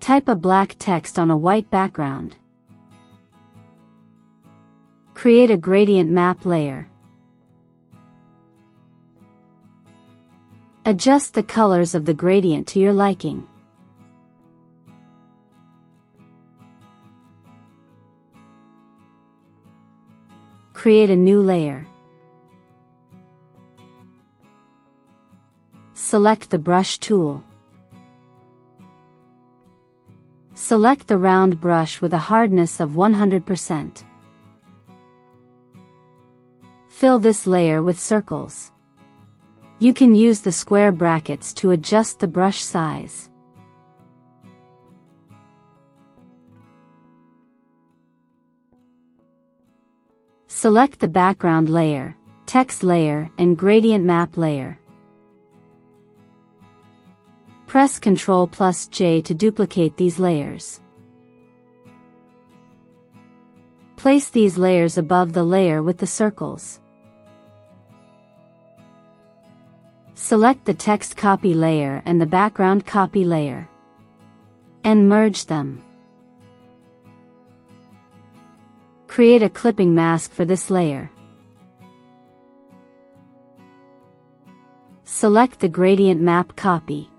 Type a black text on a white background. Create a gradient map layer. Adjust the colors of the gradient to your liking. Create a new layer. Select the brush tool. Select the round brush with a hardness of 100%. Fill this layer with circles. You can use the square brackets to adjust the brush size. Select the background layer, text layer, and gradient map layer. Press Ctrl+J to duplicate these layers. Place these layers above the layer with the circles. Select the text copy layer and the background copy layer, and merge them. Create a clipping mask for this layer. Select the gradient map copy.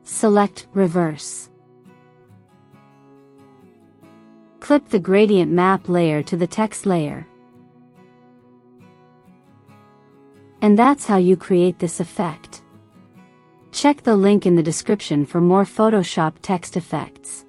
Select Reverse. Clip the gradient map layer to the text layer. And that's how you create this effect. Check the link in the description for more Photoshop text effects.